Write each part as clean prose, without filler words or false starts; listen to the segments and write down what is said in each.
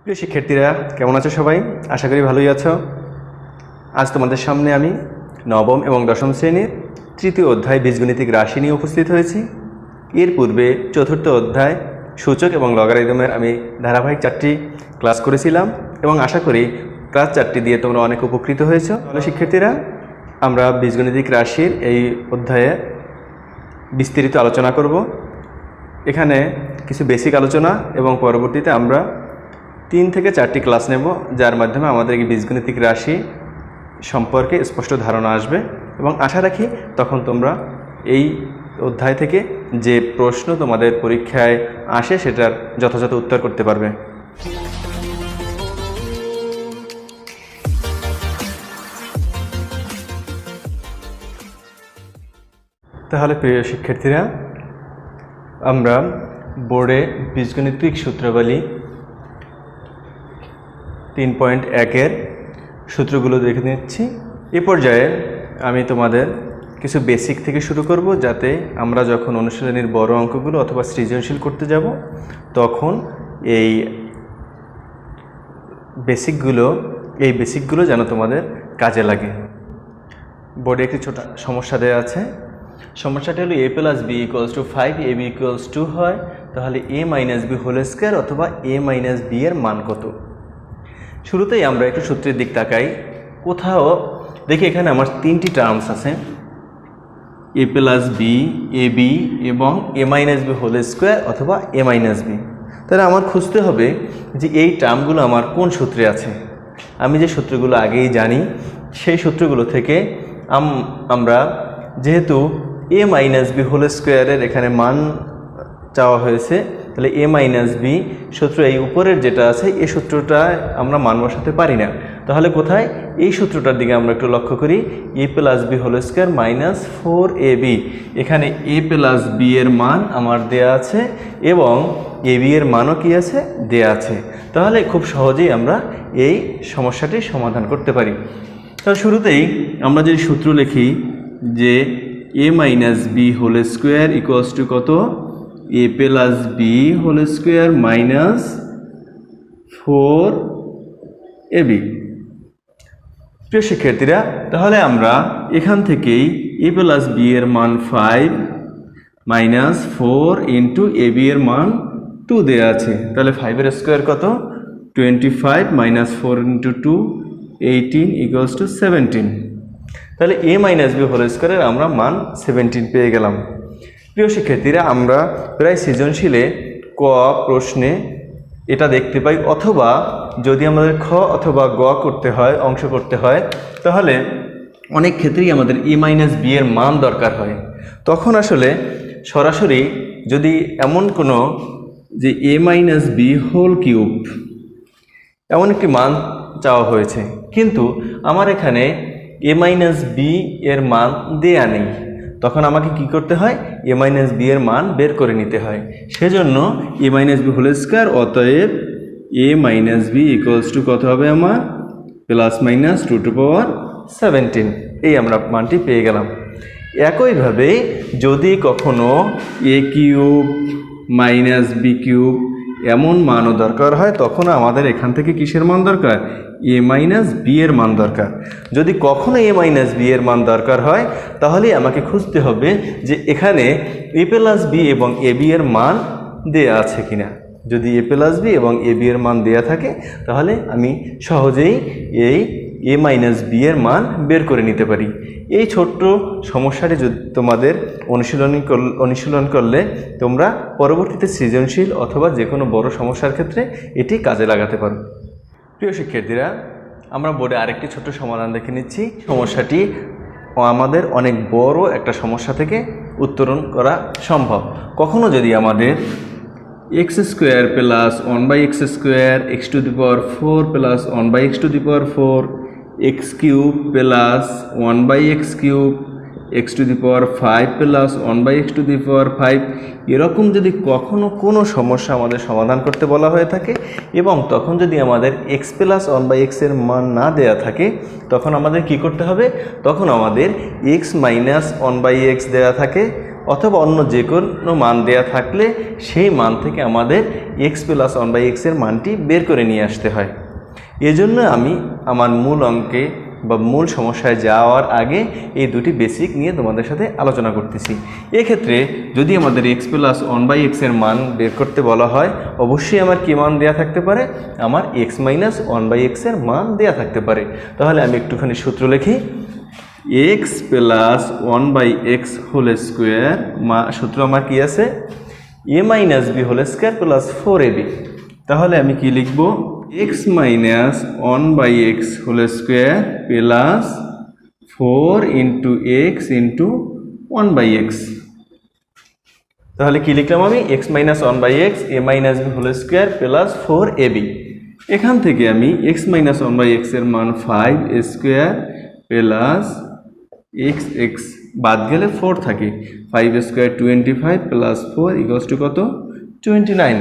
প্রিয় শিক্ষার্থীরা, কেমন আছো সবাই? আশা করি ভালোই আছো। আজ তোমাদের সামনে আমি নবম এবং দশম শ্রেণীর তৃতীয় অধ্যায় বীজগণিতিক রাশি নিয়ে উপস্থিত হয়েছি। এর পূর্বে চতুর্থ অধ্যায় সূচক এবং লগারিদমের আমি ধারাবাহিক 4টি ক্লাস করেছিলাম এবং আশা করি ক্লাস 4টি দিয়ে তোমরা অনেক উপকৃত হয়েছো। তাহলে শিক্ষার্থীরা, আমরা বীজগণিতিক রাশির এই অধ্যায়ে বিস্তারিত আলোচনা করব। এখানে কিছু বেসিক আলোচনা এবং পরবর্তীতে আমরা 3 থেকে 4টি ক্লাস নেব, যার মাধ্যমে আমাদের এই বীজগণিতিক রাশি সম্পর্কে স্পষ্ট ধারণা আসবে এবং আশা রাখি তখন তোমরা এই অধ্যায় থেকে যে প্রশ্ন তোমাদের পরীক্ষায় আসে সেটার যথাযথ উত্তর করতে পারবে। তাহলে প্রিয় শিক্ষার্থীরা, আমরা বোর্ডে বীজগণিতিক সূত্রাবলী 3.1-এর সূত্রগুলো দেখে নিচ্ছি। এ পর্যায়ে আমি তোমাদের কিছু বেসিক থেকে শুরু করব, যাতে আমরা যখন অনুশীলনীর বড় অঙ্কগুলো অথবা সৃজনশীল করতে যাব তখন এই বেসিকগুলো যেন তোমাদের কাজে লাগে। বোর্ডে একটি ছোট সমস্যা দেওয়া আছে। সমস্যাটি হলো a + b = 5, ab = 2 হয়, তাহলে a - b হোল স্কয়ার অথবা a - b এর মান কত? শুরুতেই আমরা একটু সূত্রের দিক তাকাই। কোথাও দেখি এখানে আমার 3টি টার্মস আছে, a + b, ab এবং a - b হোল স্কয়ার অথবা a - b। তাহলে আমার খুঁজতে হবে যে এই টার্মগুলো আমার কোন সূত্রে আছে। আমি যে সূত্রগুলো আগেই জানি সেই সূত্রগুলো থেকে আমরা যেহেতু a - b হোল স্কয়ারের এখানে মান চাওয়া হয়েছে, তাহলে a - b সূত্র এই উপরের যেটা আছে এই সূত্রটা আমরা মান বসাতে পারি না। তাহলে কোথায়? এই সূত্রটার দিকে আমরা একটু লক্ষ্য করি। a + b whole square - 4ab, এখানে a + b এর মান আমার দেয়া আছে এবং ab এর মানও কি আছে? দেয়া আছে। তাহলে খুব সহজেই আমরা এই সমস্যাটি সমাধান করতে পারি। তাহলে শুরুতেই আমরা যদি সূত্র লিখি যে a - b হোল স্কয়ার = কত? a + b whole square - 4ab। প্রিয় শিক্ষার্থীরা, তাহলে আমরা এখান থেকেই a + b এর মান 5 - 4 * ab এর মান 2 দেওয়া আছে। তাহলে 5 এর স্কয়ার কত? 25 - 4 * 2 18 = 17। তাহলে a - b হোল স্কয়ারের আমরা মান 17 পেয়ে গেলাম। প্রিয় শিক্ষার্থীরা, আমরা প্রায় সৃজনশীলে ক প্রশ্নে এটা দেখতে পাই, অথবা যদি আমাদের খ অথবা গ করতে হয়, অংশ করতে হয়, তাহলে অনেক ক্ষেত্রেই আমাদের a - b এর মান দরকার হয়। তখন আসলে সরাসরি যদি এমন কোনো যে a - b হোল কিউব এমন একটি মান চাওয়া হয়েছে, কিন্তু আমার এখানে a - b এর মান দেয়া নেই, তখন আমাকে কি করতে হয়? a - b এর মান বের করে নিতে হয়। সেজন্য a - b হোল স্কয়ার, অতএব a - b = কত হবে আমার? ±2^17। এই আমরা মানটি পেয়ে গেলাম। একইভাবে যদি কখনো a³ - b³ এমন মানও দরকার হয়, তখন আমাদের এখান থেকে কিসের মান দরকার? a - b এর মান দরকার। যদি কখনো a - b এর মান দরকার হয়, তাহলে আমাকে খুঁজতে হবে যে এখানে a + b এবং ab এর মান দেয়া আছে কিনা। যদি a + b এবং ab এর মান দেয়া থাকে, তাহলে আমি সহজেই এই a - b এর মান বের করে নিতে পারি। এই ছোট্ট সমস্যাটি যদি তোমাদের অনুশীলন করলে তোমরা পরবর্তীতে সৃজনশীল অথবা যে কোনো বড় সমস্যার ক্ষেত্রে এটি কাজে লাগাতে পারো। প্রিয় শিক্ষার্থীরা, আমরা বোর্ডে আরেকটি ছোট্ট সমাধান দেখে নিচ্ছি। সমস্যাটি আমাদের অনেক বড় একটা সমস্যা থেকে উত্তরণ করা সম্ভব। কখনো যদি আমাদের x² + 1/x² x⁴ + 1/x⁴ x³ + 1/x³ x⁵ + 1/x⁵ এরকম যদি কখনো কোনো সমস্যা আমাদের সমাধান করতে বলা হয়ে থাকে এবং তখন যদি আমাদের x + 1/x এর মান না দেয়া থাকে, তখন আমাদের কি করতে হবে? তখন আমাদের x - 1/x দেয়া থাকে, অথবা অন্য যে কোনো মান দেয়া থাকলে সেই মান থেকে আমাদের এক্স প্লাস 1/x এর মানটি বের করে নিয়ে আসতে হয়। এজন্য আমি আমার মূল অঙ্কে বা মূল সমস্যায় যাওয়ার আগে এই দুটি বেসিক নিয়ে তোমাদের সাথে আলোচনা করতেছি। এক্ষেত্রে যদি আমাদের এক্স প্লাস 1/x এর মান বের করতে বলা হয়, অবশ্যই আমার কী মান দেয়া থাকতে পারে? আমার এক্স মাইনাস 1/x এর মান দেয়া থাকতে পারে। তাহলে আমি একটুখানি সূত্র লিখি। X plus 1/x whole square সূত্র আমার কি আছে? A minus B whole square plus 4ab। তাহলে আমি কি লিখব? X minus 1/x whole square plus 4 into x into 1/x। তাহলে কি লিখলাম আমি? X minus 1/x a minus B whole square plus 4ab। এখান থেকে আমি এক্স মাইনাস 1/x এর মান 5 স্কোয়ার প্লাস এক্স এক্স বাদ গেলে 4 থাকে, 5 স্কোয়ার 25 প্লাস 4 ইকুয়ালস টু কত? 29।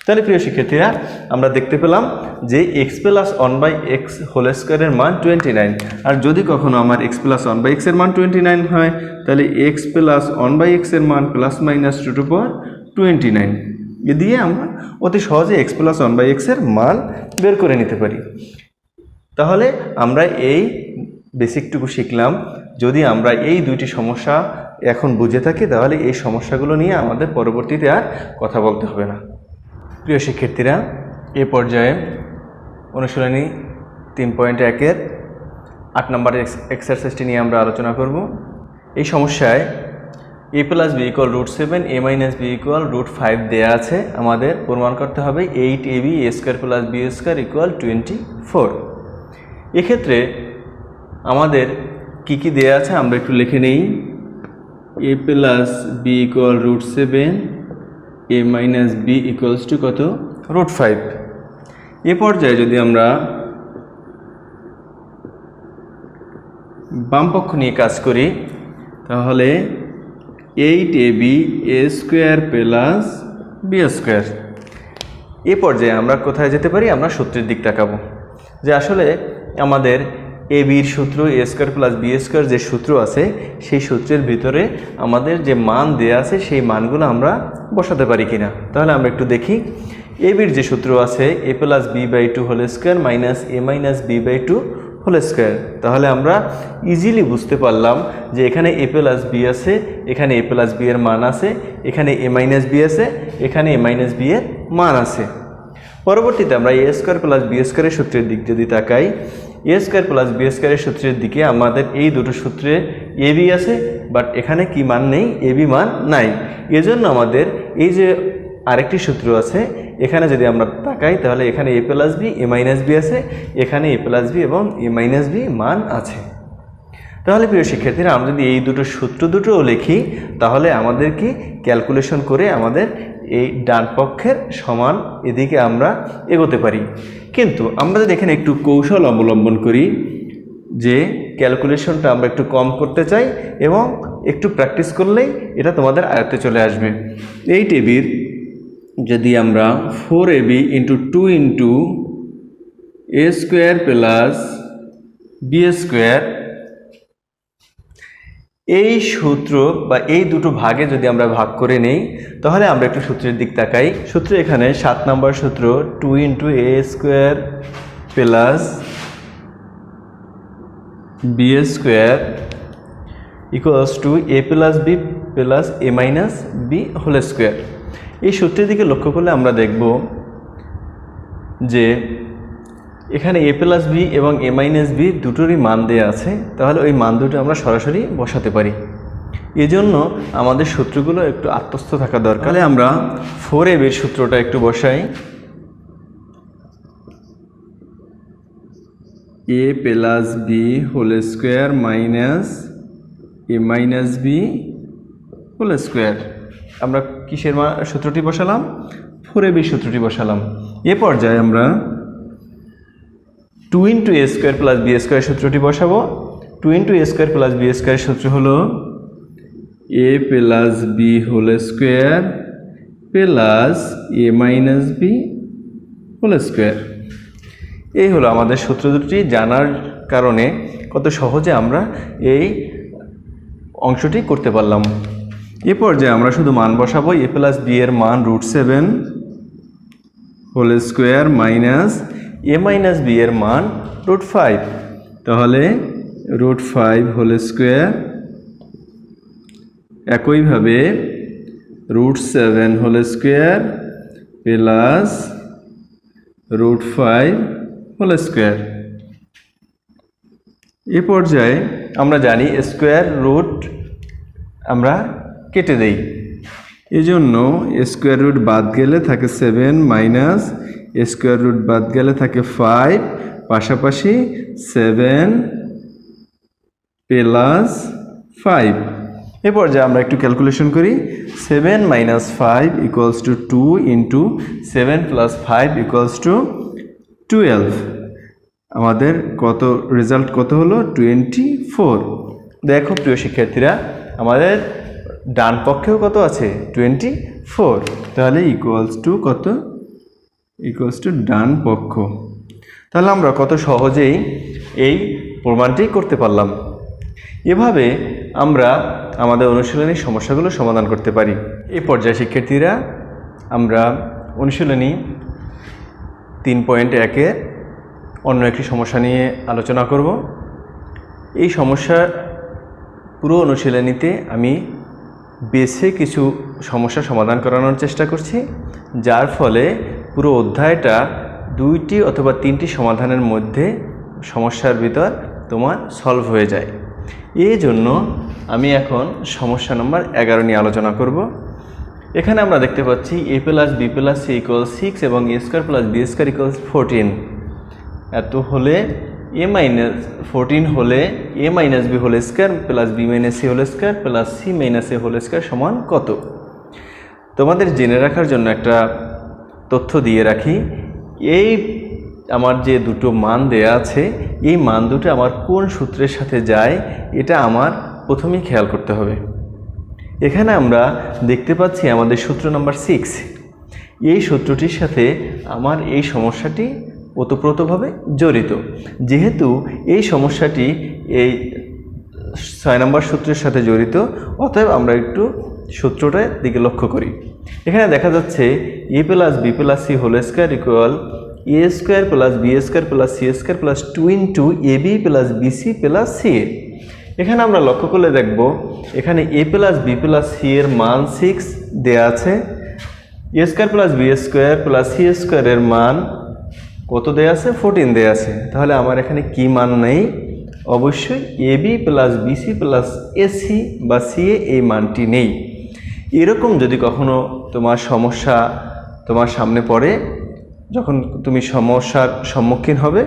তাহলে প্রিয় শিক্ষার্থীরা, আমরা দেখতে পেলাম যে এক্স প্লাস 1/x হোল স্কোয়ারের মান 29। আর যদি কখনো আমার এক্স প্লাস 1/x এর মান 29 হয়, তাহলে এক্স প্লাস 1/x এর মান প্লাস মাইনাস 2/29 এ দিয়ে আমরা অতি সহজে এক্স প্লাস 1/x এর মান বের করে নিতে পারি। তাহলে আমরা এই বেসিকটুকু শিখলাম। যদি আমরা এই দুইটি সমস্যা এখন বুঝে থাকি, তাহলে এই সমস্যাগুলো নিয়ে আমাদের পরবর্তীতে আর কথা বলতে হবে না। প্রিয় শিক্ষার্থীরা, এ পর্যায়ে অনুশীলনী 3.1-এর 8 নম্বরের এক্সারসাইজটি নিয়ে আমরা আলোচনা করব। এই সমস্যায় a plus B equal √7, a minus B equal √5 দেওয়া আছে। আমাদের প্রমাণ করতে হবে 8ab a square plus B square equal 24। এক্ষেত্রে আমাদের কি কি দেয়া আছে আমরা একটু লিখে নেই। a plus B equal √7, a minus B equals to কত? √5। এ পর্যায়ে যদি আমরা বাম পক্ষ নিয়ে কাজ করি, তাহলে 8ab a square plus B square. এ পর্যায়ে আমরা কোথায় যেতে পারি? আমরা সূত্রের দিক তাকাবো যে আসলে আমাদের এ বির সূত্র এ স্কোয়ার প্লাস বি স্কোয়ার যে সূত্র আছে, সেই সূত্রের ভিতরে আমাদের যে মান দেয়া আছে সেই মানগুলো আমরা বসাতে পারি কিনা। তাহলে আমরা একটু দেখি। এ বির যে সূত্র আছে a plus b/2 whole square minus a minus b/2 whole square. তাহলে আমরা ইজিলি বুঝতে পারলাম যে এখানে a প্লাস বি আছে, এখানে a প্লাস বি এর মান আছে, এখানে a মাইনাস বি আছে, এখানে a মাইনাস বি এর মান আছে। পরবর্তীতে আমরা a স্কোয়ার প্লাস বি স্কোয়ারের সূত্রের দিক যদি তাকাই, a স্কোয়ার প্লাস বি স্কোয়ারের সূত্রের দিকে আমাদের এই দুটো সূত্রে এ বি আছে, বাট এখানে কি মান নেই? এ বি মান নাই। এজন্য আমাদের এই যে আরেকটি সূত্র আছে, এখানে যদি আমরা তাকাই, তাহলে এখানে a plus B A minus B আছে, এখানে a প্লাস বি এবং এ মাইনাস বি মান আছে। তাহলে প্রিয় শিক্ষার্থীরা, আমরা যদি এই দুটো সূত্র দুটোও লিখি, তাহলে আমাদের কি ক্যালকুলেশন করে আমাদের এই ডান পক্ষের সমান এদিকে আমরা এগোতে পারি। কিন্তু আমরা যদি এখানে একটু কৌশল অবলম্বন করি যে ক্যালকুলেশনটা আমরা একটু কম করতে চাই এবং একটু প্র্যাকটিস করলেই এটা তোমাদের আয়ত্তে চলে আসবে। 8ab যদি আমরা 4ab into 2 into a square plus B square, এই সূত্র বা এই দুটো ভাগে যদি আমরা ভাগ করে নেই, তাহলে আমরা একটু সূত্রের দিক তাকাই। সূত্র এখানে 7 নম্বর সূত্র 2 into a square plus B square equals to a plus B plus A minus B whole square. এই সূত্রের দিকে লক্ষ্য করলে আমরা দেখব যে এখানে a প্লাস বি এবং এ মাইনাস বি দুটোরই মান দেওয়া আছে। তাহলে ওই মান দুটো আমরা সরাসরি বসাতে পারি। এজন্য আমাদের সূত্রগুলো একটু আত্মস্থ থাকা দরকার। তাহলে আমরা 4ab এর সূত্রটা একটু বসাই। a plus B whole square minus A minus B whole square. আমরা কিসের সূত্রটি বসালাম? 4ab সূত্রটি বসালাম। এ পর্যায়ে আমরা 2 into A square plus B square সূত্রটি বসাবো। 2 into A square plus B square সূত্র হলো A plus B whole square plus A minus B whole square. এই হলো আমাদের সূত্র দুটি জানার কারণে কত সহজে আমরা এই অংশটি করতে পারলাম। এ পর্যায়ে আমরা শুধু মান বসাবো। এ প্লাস বি এর মান √7 whole square minus A minus B এর মান √5, তাহলে √5 হোল স্কোয়ার, একইভাবে √7 whole square plus √5 whole square. এ পর্যায়ে আমরা জানি স্কোয়ার রুট আমরা কেটে দেই, এজন্য স্কোয়ার রুট বাদ গেলে থাকে 7 মাইনাস স্কোয়ার রুট বাদ গেলে থাকে 5, পাশাপাশি 7 প্লাস 5। এ পর্যায়ে আমরা একটু ক্যালকুলেশন করি। 7 minus 5 equals to 2 into 7 plus 5 equals to 12। আমাদের কত রেজাল্ট কত হলো? 24। দেখো প্রিয় শিক্ষার্থীরা, আমাদের ডান পক্ষেও কত আছে? 24। তাহলে ইকুয়ালস টু কত? ইকুয়ালস টু ডান পক্ষ। তাহলে আমরা কত সহজেই এই প্রমাণটি করতে পারলাম। এভাবে আমরা আমাদের অনুশীলনী সমস্যাগুলো সমাধান করতে পারি। এই পর্যায়ে শিক্ষার্থীরা আমরা অনুশীলনী 3.1-এর অন্য একটি সমস্যা নিয়ে আলোচনা করব। এই সমস্যার পুরো অনুশীলনীতে আমি বেছে কিছু সমস্যা সমাধান করানোর চেষ্টা করছি, যার ফলে পুরো অধ্যায়টা 2টি অথবা 3টি সমাধানের মধ্যে সমস্যার ভিতর তোমার সলভ হয়ে যায়। এই জন্য আমি এখন সমস্যা নম্বর 11 নিয়ে আলোচনা করব। এখানে আমরা দেখতে পাচ্ছি a plus B plus C equals 6 এবং a square plus B square equals 14। এত হলে a মাইনাস 14 হলে a minus B whole square plus B minus C whole square plus C minus A whole square সমান কত? তোমাদের জেনে রাখার জন্য একটা তথ্য দিয়ে রাখি। এই আমার যে দুটো মান দেয়া আছে, এই মান দুটো আমার কোন সূত্রের সাথে যায় এটা আমার প্রথমেই খেয়াল করতে হবে। এখানে আমরা দেখতে পাচ্ছি আমাদের সূত্র নাম্বার 6। এই সূত্রটির সাথে আমার এই সমস্যাটি ওতপ্রোতভাবে জড়িত। যেহেতু এই সমস্যাটি এই 6 নম্বর সূত্রের সাথে জড়িত, অতএব আমরা একটু সূত্রটার দিকে লক্ষ্য করি। এখানে দেখা যাচ্ছে a plus B plus C whole square equal a square plus B square plus C square plus 2 into A B plus BC plus C A. এখানে আমরা লক্ষ্য করলে দেখব এখানে a plus B plus C এর মান 6 দেয়া আছে, a square plus B square plus C স্কোয়ারের মান কত দেয়া আছে? 14 দেয়া আছে। তাহলে আমার এখানে কি মান নেই? অবশ্যই A B plus BC plus AC বা সিএ এই মানটি নেই। এরকম যদি কখনো তোমার সমস্যা তোমার সামনে পড়ে, যখন তুমি সমস্যার সম্মুখীন হবে,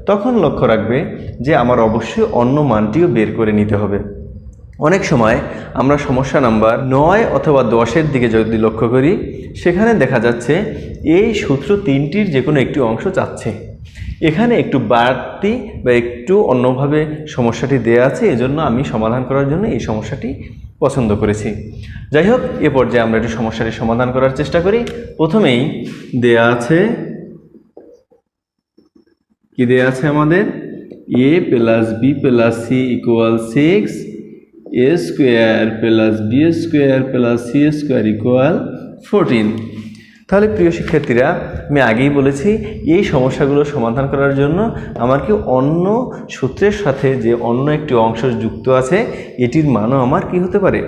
তখন লক্ষ্য রাখবে যে আমার অবশ্যই অন্য মানটিও বের করে নিতে হবে। অনেক সময় আমরা সমস্যা নাম্বার 9 অথবা 10-এর দিকে যদি লক্ষ্য করি, সেখানে দেখা যাচ্ছে এই সূত্র 3টির যে কোনো একটি অংশ চাচ্ছে। এখানে একটু বাড়তি বা একটু অন্যভাবে সমস্যাটি দেয়া আছে, এজন্য আমি সমাধান করার জন্য এই সমস্যাটি পছন্দ করেছি। যাই হোক, এ পর্যায়ে আমরা একটু সমস্যাটি সমাধান করার চেষ্টা করি। প্রথমেই দেয়া আছে, কি দেয়া আছে আমাদের? a plus B plus C equal 6, a square plus B square plus C square equal 14। তাহলে প্রিয় শিক্ষার্থীরা, আমি আগেই বলেছি এই সমস্যাগুলো সমাধান করার জন্য আমার কি অন্য সূত্রের সাথে যে অন্য একটি অংশ যুক্ত আছে, এটির মানও আমার কি হতে পারে?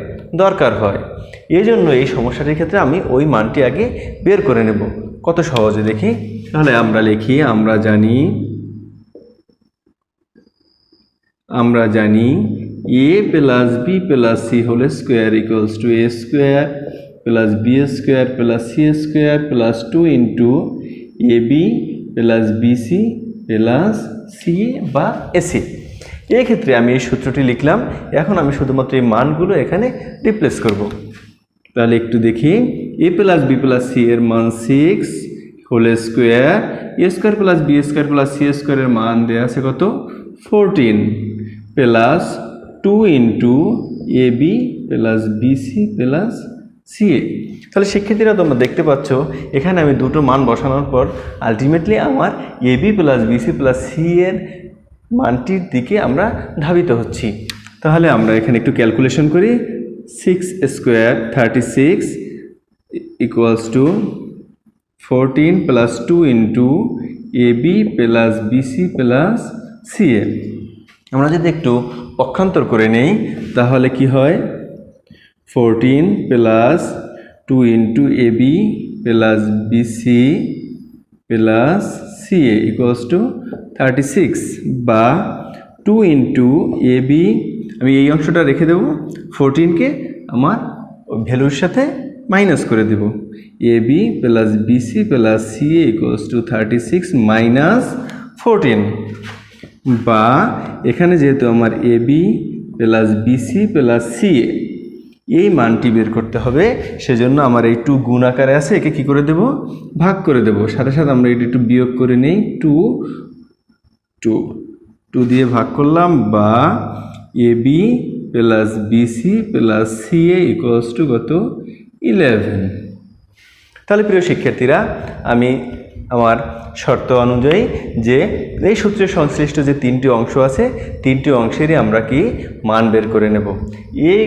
দরকার হয়। এই জন্য এই সমস্যাটির ক্ষেত্রে আমি ওই মানটি আগে বের করে নেব। কত সহজে দেখি। তাহলে আমরা লিখি, আমরা জানি a plus B plus C whole square equals to a square plus B square plus C square plus 2 into A B plus BC plus C বা এসি। এই ক্ষেত্রে আমি এই সূত্রটি লিখলাম। এখন আমি শুধুমাত্র এই মানগুলো এখানে রিপ্লেস করব। তাহলে একটু দেখি, a plus B plus C এর মান 6 whole square, A square plus B square plus C স্কোয়ারের মান দেওয়া আছে কত? 14 plus 2 into A B plus BC plus CA. তাহলে শিক্ষার্থীরা, তোমরা দেখতে পাচ্ছ এখানে আমি দুটো মান বসানোর পর আলটিমেটলি আমার A B plus BC plus C এর মানটির দিকে আমরা ধাবিত হচ্ছি। তাহলে আমরা এখানে একটু ক্যালকুলেশন করি। 6 square 36 equals to 14 plus 2 into AB plus BC plus CA। আমরা যদি একটু পক্ষান্তর করে নেই তাহলে কি হয়, 14 plus 2 into AB plus BC plus CA equals to 36 বা 2 ইন্টু AB, আমি এই অংশটা রেখে দেব, 14কে আমার ভ্যালুর সাথে মাইনাস করে দেব, AB plus BC plus CA equals to 36 minus 14, বা এখানে যেহেতু আমার AB plus BC plus CA এই মানটি বের করতে হবে, সেজন্য আমার এই 2 গুণ আকারে আছে, একে কি করে দেব, ভাগ করে দেব। সাথে সাথে আমরা এটি একটু বিয়োগ করে নেই, 2 দিয়ে ভাগ করলাম, বা AB plus BC plus CA equals to কত, 11। তাহলে প্রিয় শিক্ষার্থীরা, আমি আমার শর্ত অনুযায়ী যে এই সূত্রের সংশ্লিষ্ট যে 3টি অংশ আছে, 3টি অংশেরই আমরা কি মান বের করে নেব। এই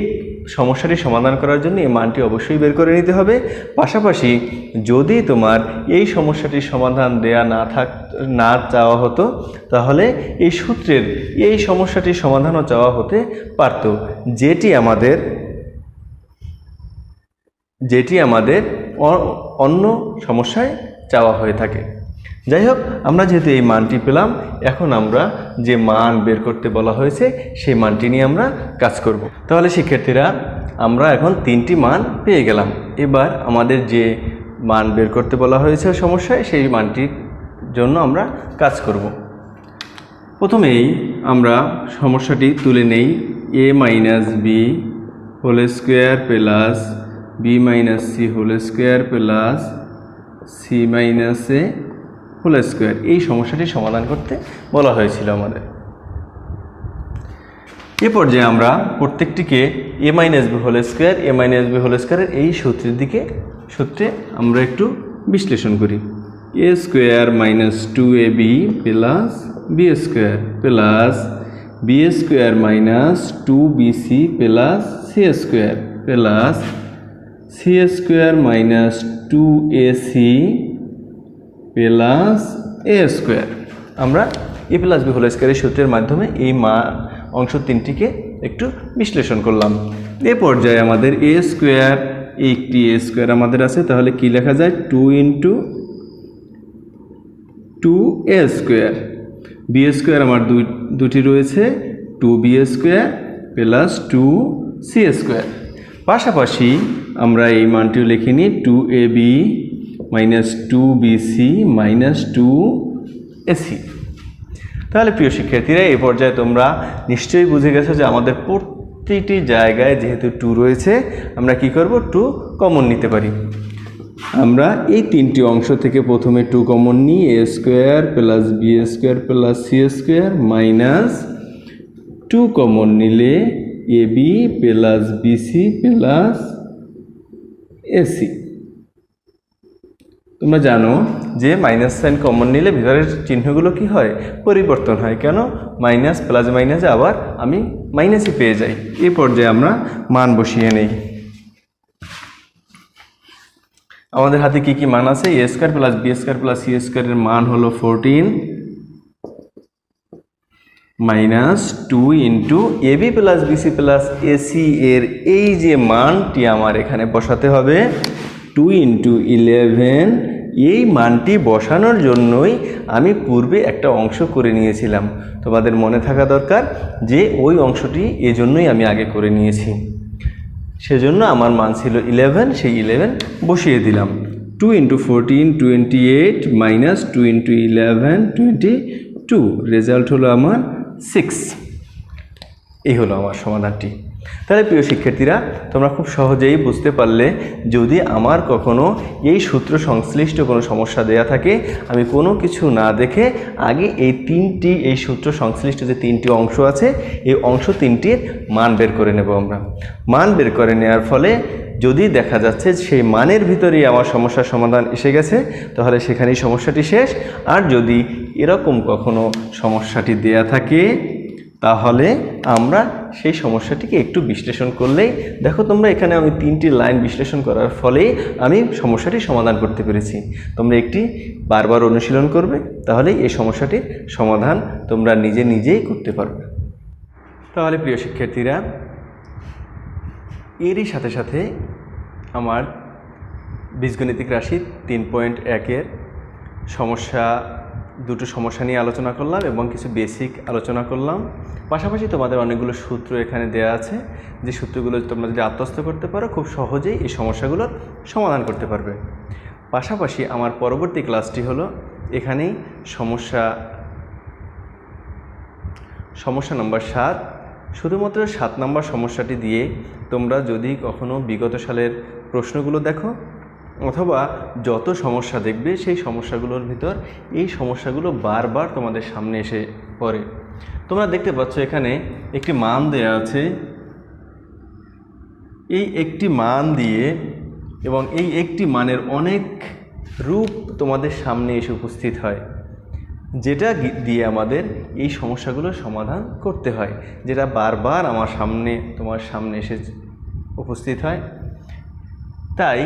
সমস্যাটি সমাধান করার জন্য এই মানটি অবশ্যই বের করে নিতে হবে। পাশাপাশি যদি তোমার এই সমস্যাটির সমাধান দেয়া না চাওয়া হতো, তাহলে এই সূত্রের এই সমস্যাটির সমাধানও চাওয়া হতে পারত, যেটি আমাদের অন্য সমস্যায় চাওয়া হয়ে থাকে। যাই হোক, আমরা যেহেতু এই মানটি পেলাম, এখন আমরা যে মান বের করতে বলা হয়েছে সেই মানটি নিয়ে আমরা কাজ করব। তাহলে শিক্ষার্থীরা, আমরা এখন 3টি মান পেয়ে গেলাম। এবার আমাদের যে মান বের করতে বলা হয়েছে সমস্যায়, সেই মানটির জন্য আমরা কাজ করব। প্রথমেই আমরা সমস্যাটি তুলে নেই, a minus B whole square plus B minus C whole square plus C minus A whole square, এই সমস্যাটি সমাধান করতে বলা হয়েছিল আমাদের। এ পর্যায়ে আমরা প্রত্যেকটিকে a মাইনাস বি হোল স্কোয়ারের এই সূত্রে আমরা একটু বিশ্লেষণ করি। a square minus 2ab plus B square plus B square minus 2bc plus C square plus C square minus 2ac plus A square. আমরা এ প্লাস বি হোল স্কোয়ারের সূত্রের মাধ্যমে এই অংশ 3টিকে একটু বিশ্লেষণ করলাম। এ পর্যায়ে আমাদের এ স্কোয়ার, একটি এ স্কোয়ার আমাদের আছে, তাহলে কি লেখা যায়, 2 into 2a square, B square আমার দুটি রয়েছে, 2b square plus 2c square. পাশাপাশি আমরা এই মানটিও লিখে নিই, 2ab minus 2bc minus 2ac। তাহলে প্রিয় শিক্ষার্থীরা, এই পর্যায়ে তোমরা নিশ্চয়ই বুঝে গেছো যে আমাদের প্রতিটি জায়গায় যেহেতু 2 রয়েছে, আমরা কি করব, 2 কমন নিতে পারি। আমরা এই 3টি অংশ থেকে প্রথমে 2 কমন নিই, a square plus B square plus C square minus 2 common নিলে ab plus BC plus AC. তোমরা জানো যে মাইনাস সাইন কমন নিলে ভিতরের চিহ্নগুলো কি হয়, পরিবর্তন হয়। কেন, মাইনাস প্লাস মাইনাসে আবার আমি মাইনাসই পেয়ে যাই। এই পর্যায়ে আমরা মান বসিয়ে নেই। আমাদের হাতে কি কি মান আছে, A square plus B square plus C স্কোয়ারের মান হলো 14 minus 2 into AB plus BC plus AC এর এই যে মানটি আমার এখানে বসাতে হবে 2 ইন্টু 11। এই মানটি বসানোর জন্যই আমি পূর্বে একটা অংশ করে নিয়েছিলাম। তোমাদের মনে থাকা দরকার যে ওই অংশটি এজন্যই আমি আগে করে নিয়েছি, সেজন্য আমার মান ছিল 11, সেই 11 বসিয়ে দিলাম। 2 ইন্টু 14 28 মাইনাস 2 ইন্টু 11 22, রেজাল্ট হলো আমার 6। এই হলো আমার সমাধানটি। তাহলে প্রিয় শিক্ষার্থীরা, তোমরা খুব সহজেই বুঝতে পারলে, যদি আমার কখনো এই সূত্র সংশ্লিষ্ট কোনো সমস্যা দেয়া থাকে, আমি কোনো কিছু না দেখে আগে এই সূত্র সংশ্লিষ্ট যে 3টি অংশ আছে, এই অংশ 3টির মান বের করে নেব। আমরা মান বের করে নেওয়ার ফলে যদি দেখা যাচ্ছে সেই মানের ভিতরেই আমার সমস্যার সমাধান এসে গেছে, তাহলে সেখানেই সমস্যাটি শেষ। আর যদি এরকম কখনো সমস্যাটি দেয়া থাকে তাহলে আমরা সেই সমস্যাটিকে একটু বিশ্লেষণ করলেই দেখো তোমরা এখানে আমি 3টি লাইন বিশ্লেষণ করার ফলেই আমি সমস্যাটি সমাধান করতে পেরেছি। তোমরা একটি বারবার অনুশীলন করবে, তাহলেই এই সমস্যাটির সমাধান তোমরা নিজেই করতে পারবে। তাহলে প্রিয় শিক্ষার্থীরা, এরই সাথে সাথে আমার বীজগণিতিক রাশি 3.1-এর দুটো সমস্যা নিয়ে আলোচনা করলাম এবং কিছু বেসিক আলোচনা করলাম। পাশাপাশি তোমাদের অনেকগুলো সূত্র এখানে দেওয়া আছে, যে সূত্রগুলো তোমরা যদি আত্মস্থ করতে পারো খুব সহজেই এই সমস্যাগুলোর সমাধান করতে পারবে। পাশাপাশি আমার পরবর্তী ক্লাসটি হলো এখানেই সমস্যা নম্বর 7। শুধুমাত্র 7 নম্বর সমস্যাটি দিয়ে তোমরা যদি কখনো বিগত সালের প্রশ্নগুলো দেখো অথবা যত সমস্যা দেখবে সেই সমস্যাগুলোর ভিতর এই সমস্যাগুলো বারবার তোমাদের সামনে এসে পড়ে। তোমরা দেখতে পাচ্ছ এখানে একটি মান দেয়া আছে, এই একটি মান দিয়ে এবং এই একটি মানের অনেক রূপ তোমাদের সামনে এসে উপস্থিত হয়, যেটা দিয়ে আমাদের এই সমস্যাগুলোর সমাধান করতে হয়, যেটা বারবার তোমার সামনে এসে উপস্থিত হয়। তাই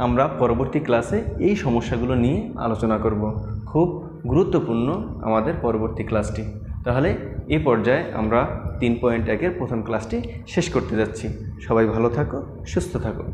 আমরা পরবর্তী ক্লাসে এই সমস্যাগুলো নিয়ে আলোচনা করব। খুব গুরুত্বপূর্ণ আমাদের পরবর্তী ক্লাসটি। তাহলে এই পর্যায়ে আমরা 3.1-এর প্রথম ক্লাসটি শেষ করতে যাচ্ছি। সবাই ভালো থাকো, সুস্থ থাকো।